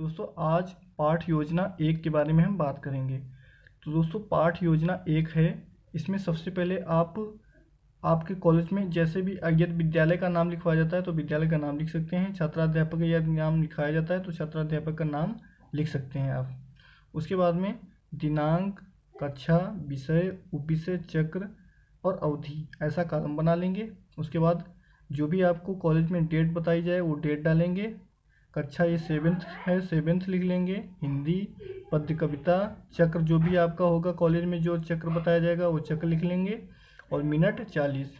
दोस्तों आज पाठ योजना 1 के बारे में हम बात करेंगे। तो दोस्तों पाठ योजना 1 है। इसमें सबसे पहले आपके कॉलेज में जैसे भी यदि विद्यालय का नाम लिखवाया जाता है तो विद्यालय का नाम लिख सकते हैं। छात्राध्यापक यदि नाम लिखाया जाता है तो छात्राध्यापक का नाम लिख सकते हैं आप। उसके बाद में दिनांक, कक्षा, विषय, उपविषय, चक्र और अवधि ऐसा कॉलम बना लेंगे। उसके बाद जो भी आपको कॉलेज में डेट बताई जाए वो डेट डालेंगे। कक्षा ये 7th है, 7th लिख लेंगे। हिंदी, पद्य, कविता, चक्र जो भी आपका होगा कॉलेज में जो चक्र बताया जाएगा वो चक्र लिख लेंगे। और मिनट 40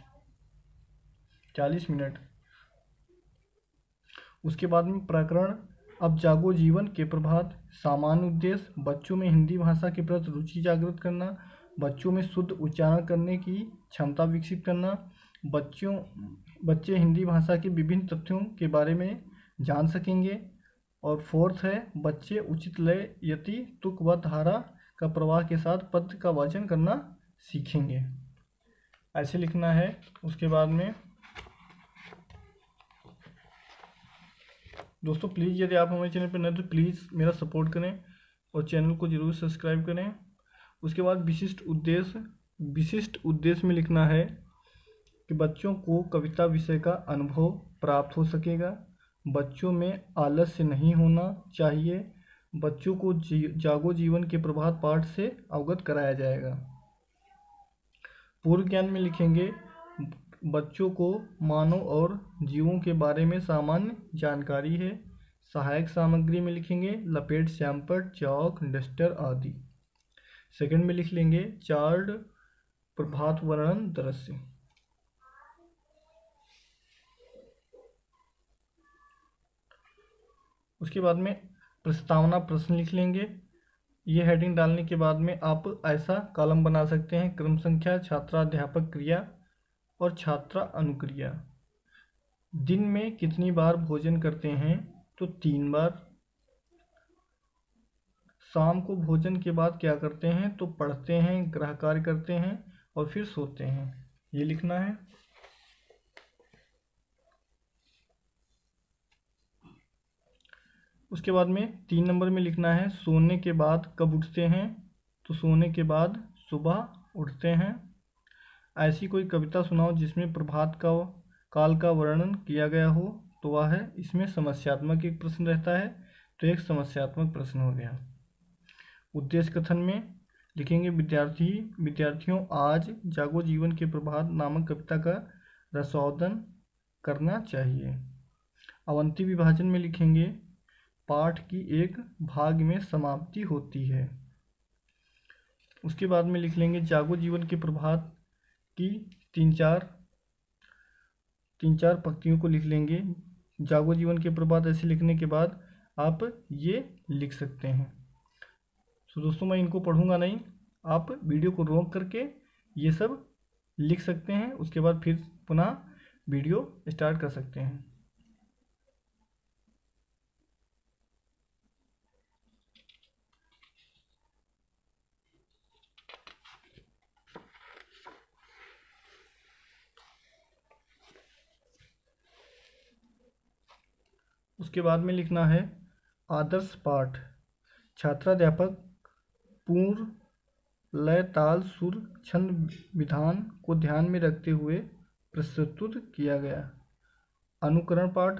मिनट। उसके बाद में प्रकरण अब जागो जीवन के प्रभात। सामान्य उद्देश्य बच्चों में हिंदी भाषा के प्रति रुचि जागृत करना, बच्चों में शुद्ध उच्चारण करने की क्षमता विकसित करना, बच्चे हिंदी भाषा के विभिन्न तथ्यों के बारे में जान सकेंगे। और 4th है बच्चे उचित लय, यति, तुक व धारा का प्रवाह के साथ पद्य का वाचन करना सीखेंगे। ऐसे लिखना है। उसके बाद में दोस्तों प्लीज़ यदि आप हमारे चैनल पर नए तो प्लीज़ मेरा सपोर्ट करें और चैनल को ज़रूर सब्सक्राइब करें। उसके बाद विशिष्ट उद्देश्य में लिखना है कि बच्चों को कविता विषय का अनुभव प्राप्त हो सकेगा, बच्चों में आलस्य नहीं होना चाहिए, बच्चों को जागो जीवन के प्रभात पाठ से अवगत कराया जाएगा। पूर्व ज्ञान में लिखेंगे बच्चों को मानव और जीवों के बारे में सामान्य जानकारी है। सहायक सामग्री में लिखेंगे लपेट, श्यामपट्ट, चौक, डस्टर आदि। सेकंड में लिख लेंगे चार्ट, प्रभात वर्णन, दृश्य। उसके बाद में प्रस्तावना प्रश्न लिख लेंगे। ये हेडिंग डालने के बाद में आप ऐसा कॉलम बना सकते हैं क्रम संख्या, छात्राध्यापक क्रिया और छात्रा अनुक्रिया। दिन में कितनी बार भोजन करते हैं तो 3 बार। शाम को भोजन के बाद क्या करते हैं तो पढ़ते हैं, गृह कार्य करते हैं और फिर सोते हैं। ये लिखना है। उसके बाद में 3 नंबर में लिखना है सोने के बाद कब उठते हैं तो सोने के बाद सुबह उठते हैं। ऐसी कोई कविता सुनाओ जिसमें प्रभात काल का वर्णन किया गया हो तो वह है। इसमें समस्यात्मक एक प्रश्न रहता है तो एक समस्यात्मक प्रश्न हो गया। उद्देश्य कथन में लिखेंगे विद्यार्थियों आज जागो जीवन के प्रभात नामक कविता का रसौदन करना चाहिए। अवंती विभाजन में लिखेंगे पाठ की एक भाग में समाप्ति होती है। उसके बाद में लिख लेंगे जागो जीवन के प्रभात की 3-4 पंक्तियों को लिख लेंगे। जागो जीवन के प्रभात ऐसे लिखने के बाद आप ये लिख सकते हैं। तो दोस्तों मैं इनको पढ़ूंगा नहीं, आप वीडियो को रोक करके ये सब लिख सकते हैं। उसके बाद फिर पुनः वीडियो स्टार्ट कर सकते हैं। उसके बाद में लिखना है आदर्श पाठ। छात्राध्यापक पूर्ण लय, ताल, सुर, छंद, विधान को ध्यान में रखते हुए प्रस्तुत किया गया। अनुकरण पाठ।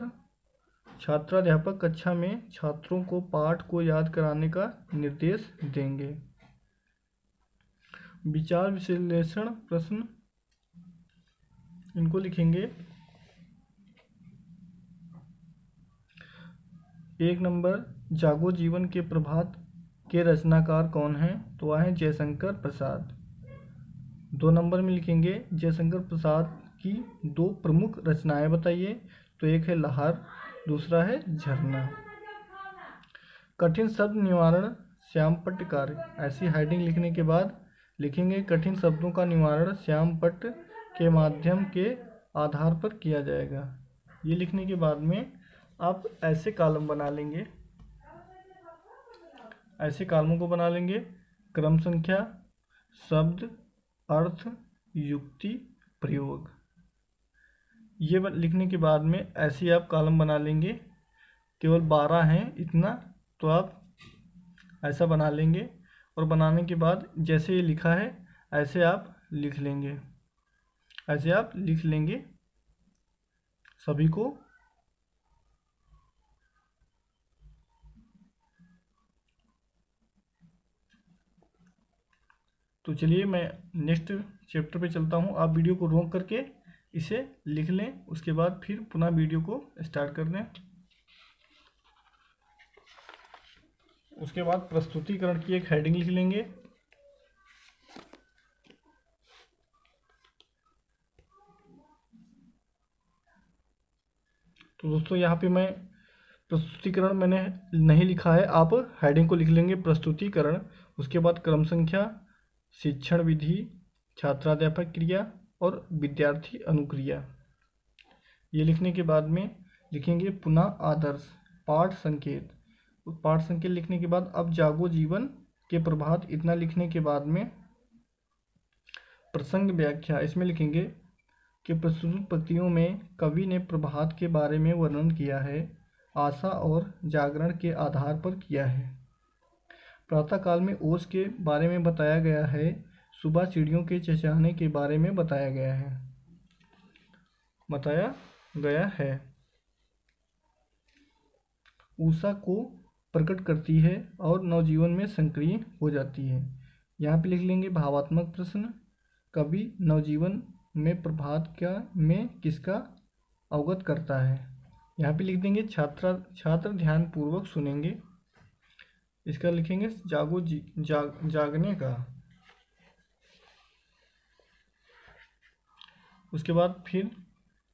छात्राध्यापक कक्षा में छात्रों को पाठ को याद कराने का निर्देश देंगे। विचार विश्लेषण प्रश्न इनको लिखेंगे। 1 नंबर जागो जीवन के प्रभात के रचनाकार कौन हैं तो वह हैं जयशंकर प्रसाद। 2 नंबर में लिखेंगे जयशंकर प्रसाद की 2 प्रमुख रचनाएं बताइए तो एक है लहर, दूसरा है झरना। कठिन शब्द निवारण श्यामपट्ट कार्य। ऐसी हेडिंग लिखने के बाद लिखेंगे कठिन शब्दों का निवारण श्यामपट्ट के माध्यम के आधार पर किया जाएगा। ये लिखने के बाद में आप ऐसे कॉलम बना लेंगे, ऐसे कॉलमों को बना लेंगे क्रम संख्या, शब्द, अर्थ, युक्ति, प्रयोग। ये लिखने के बाद में ऐसे आप कॉलम बना लेंगे। केवल 12 हैं इतना तो आप ऐसा बना लेंगे, और बनाने के बाद जैसे ये लिखा है ऐसे आप लिख लेंगे, ऐसे आप लिख लेंगे सभी को। तो चलिए मैं नेक्स्ट चैप्टर पे चलता हूँ। आप वीडियो को रोक करके इसे लिख लें, उसके बाद फिर पुनः वीडियो को स्टार्ट कर दें। उसके बाद प्रस्तुतिकरण की एक हेडिंग लिख लेंगे। तो दोस्तों यहाँ पे मैं प्रस्तुतिकरण मैंने नहीं लिखा है, आप हेडिंग को लिख लेंगे प्रस्तुतिकरण। उसके बाद क्रम संख्या, शिक्षण विधि, छात्राध्यापक क्रिया और विद्यार्थी अनुक्रिया। ये लिखने के बाद में लिखेंगे पुनः आदर्श, पाठ संकेत। पाठ संकेत लिखने के बाद अब जागो जीवन के प्रभात, इतना लिखने के बाद में प्रसंग व्याख्या, इसमें लिखेंगे कि प्रस्तुत पंक्तियों में कवि ने प्रभात के बारे में वर्णन किया है, आशा और जागरण के आधार पर किया है। प्रातःकाल में ओस के बारे में बताया गया है, सुबह चिड़ियों के चहचहाने के बारे में बताया गया है। ऊषा को प्रकट करती है और नवजीवन में सक्रिय हो जाती है। यहाँ पे लिख लेंगे भावात्मक प्रश्न, कवि नवजीवन में प्रभात में किसका अवगत करता है। यहाँ पे लिख देंगे छात्र ध्यान पूर्वक सुनेंगे, इसका लिखेंगे जागने का। उसके बाद फिर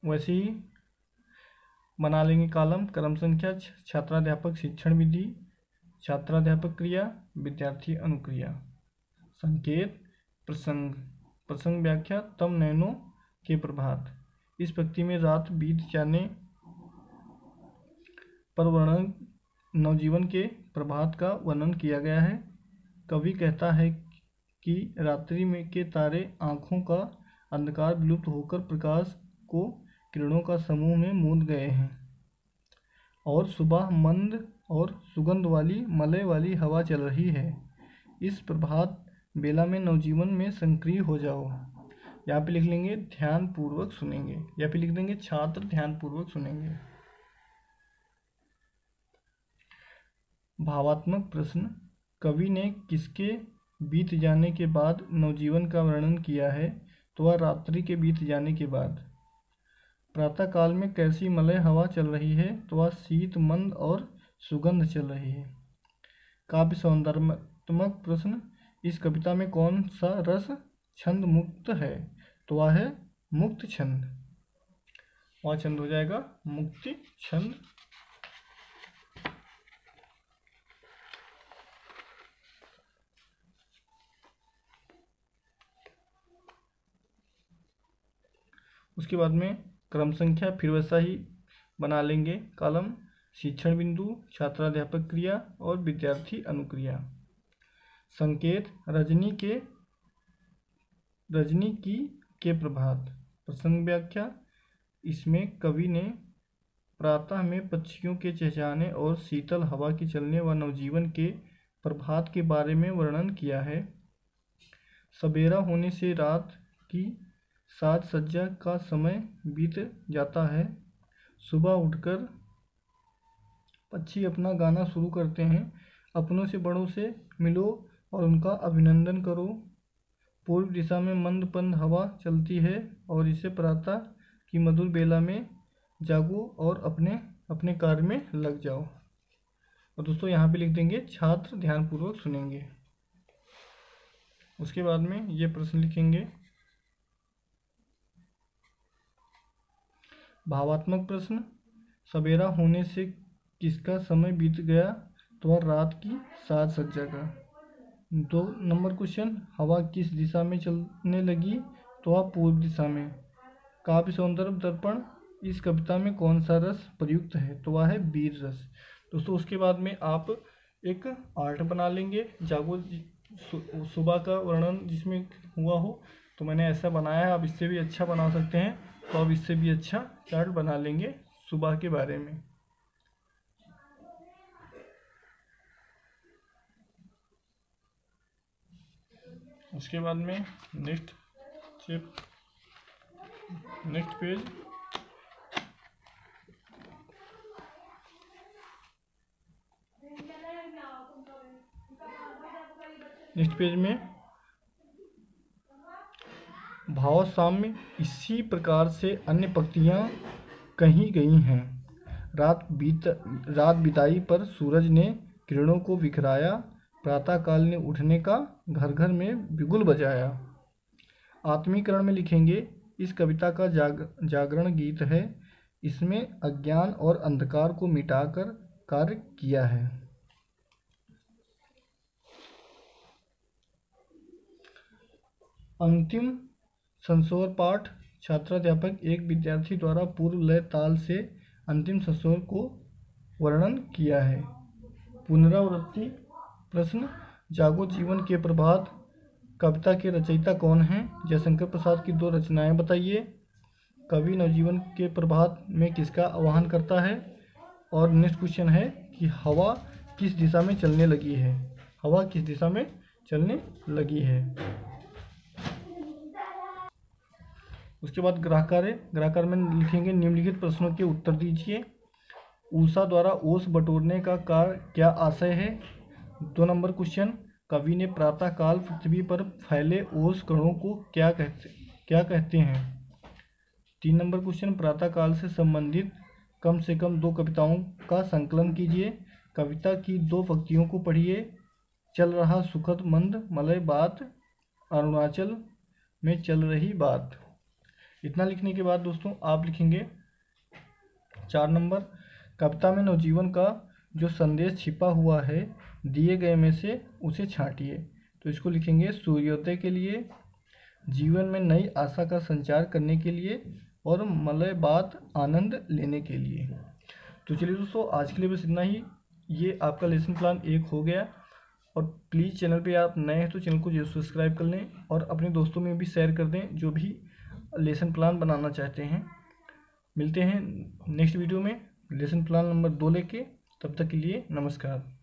वैसे ही बना लेंगे कॉलम, क्रम संख्या, छात्राध्यापक शिक्षण विधि, छात्राध्यापक क्रिया, विद्यार्थी अनुक्रिया। संकेत, प्रसंग व्याख्या, तम नैनों के प्रभात। इस पंक्ति में रात बीत जाने पर वर्णन नवजीवन के प्रभात का वर्णन किया गया है। कवि कहता है कि रात्रि में के तारे आँखों का अंधकार विलुप्त होकर प्रकाश को किरणों का समूह में मूंद गए हैं, और सुबह मंद और सुगंध वाली मलय वाली हवा चल रही है। इस प्रभात बेला में नवजीवन में सक्रिय हो जाओ। यहाँ पे लिख लेंगे ध्यान पूर्वक सुनेंगे, या फिर लिख देंगे छात्र ध्यान पूर्वक सुनेंगे। भावात्मक प्रश्न, कवि ने किसके बीत जाने के बाद नवजीवन का वर्णन किया है, तो वह रात्रि के बीत जाने के बाद। प्रातःकाल में कैसी मलय हवा चल रही है, तो वह शीत मंद और सुगंध चल रही है। काव्य सौंदर्यात्मक प्रश्न, इस कविता में कौन सा रस छंद मुक्त है, तो वह है मुक्त छंद। वह छंद हो जाएगा मुक्ति छंद। उसके बाद में क्रम संख्या फिर वैसा ही बना लेंगे कॉलम, शिक्षण बिंदु, छात्राध्यापक क्रिया और विद्यार्थी अनुक्रिया। संकेत, रजनी की के प्रभात। प्रसंग व्याख्या, इसमें कवि ने प्रातः में पक्षियों के चहचहाने और शीतल हवा के चलने व नवजीवन के प्रभात के बारे में वर्णन किया है। सवेरा होने से रात की साज सज्जा का समय बीत जाता है। सुबह उठकर पक्षी अपना गाना शुरू करते हैं। अपनों से बड़ों से मिलो और उनका अभिनंदन करो। पूर्व दिशा में मंदपंद हवा चलती है और इसे प्रातः की मधुर बेला में जागो और अपने अपने कार्य में लग जाओ। और दोस्तों यहाँ पे लिख देंगे छात्र ध्यानपूर्वक सुनेंगे। उसके बाद में ये प्रश्न लिखेंगे। भावात्मक प्रश्न, सवेरा होने से किसका समय बीत गया, तो वह रात की साज सज्जा का। 2 नंबर क्वेश्चन, हवा किस दिशा में चलने लगी, तो वह पूर्व दिशा में। काव्य सौंदर्य दर्पण, इस कविता में कौन सा रस प्रयुक्त है, तो वह है वीर रस। दोस्तों उसके बाद में आप एक आर्ट बना लेंगे, जागो सुबह का वर्णन जिसमें हुआ हो। तो मैंने ऐसा बनाया है, आप इससे भी अच्छा बना सकते हैं। तो आप इससे भी अच्छा चार्ट बना लेंगे सुबह के बारे में। उसके बाद में नेक्स्ट पेज, में भाव साम्य इसी प्रकार से अन्य पंक्तियाँ कही गई हैं। रात बिताई पर सूरज ने किरणों को बिखराया, प्रातःकाल ने उठने का घर घर में बिगुल बजाया। आत्मीकरण में लिखेंगे, इस कविता का जागरण गीत है। इसमें अज्ञान और अंधकार को मिटाकर कार्य किया है। अंतिम संस्वर पाठ। छात्राध्यापक एक विद्यार्थी द्वारा पूर्व लय ताल से अंतिम संस्वर को वर्णन किया है। पुनरावृत्ति प्रश्न, जागो जीवन के प्रभात कविता के रचयिता कौन हैं? जयशंकर प्रसाद की 2 रचनाएं बताइए। कवि नवजीवन के प्रभात में किसका आह्वान करता है? और नेक्स्ट क्वेश्चन है कि हवा किस दिशा में चलने लगी है? हवा किस दिशा में चलने लगी है? उसके बाद ग्राहकार में लिखेंगे, निम्नलिखित प्रश्नों के उत्तर दीजिए। उषा द्वारा ओस बटोरने का क्या आशय है? 2 नंबर क्वेश्चन, कवि ने प्रातः काल पृथ्वी पर फैले ओस कणों को क्या कहते हैं? 3 नंबर क्वेश्चन, प्रातः काल से संबंधित कम से कम 2 कविताओं का संकलन कीजिए। कविता की 2 पंक्तियों को पढ़िए। चल रहा सुखद मंद मलय बात, अरुणाचल में चल रही बात। इतना लिखने के बाद दोस्तों आप लिखेंगे 4 नंबर, कविता में नवजीवन का जो संदेश छिपा हुआ है दिए गए में से उसे छांटिए। तो इसको लिखेंगे, सूर्योदय के लिए, जीवन में नई आशा का संचार करने के लिए और मलय बात आनंद लेने के लिए। तो चलिए दोस्तों, आज के लिए बस इतना ही। ये आपका लेसन प्लान 1 हो गया। और प्लीज़ चैनल पे आप नए हैं तो चैनल को जरूर सब्सक्राइब कर लें और अपने दोस्तों में भी शेयर कर दें जो भी लेसन प्लान बनाना चाहते हैं। मिलते हैं नेक्स्ट वीडियो में लेसन प्लान नंबर 2 लेके। तब तक के लिए नमस्कार।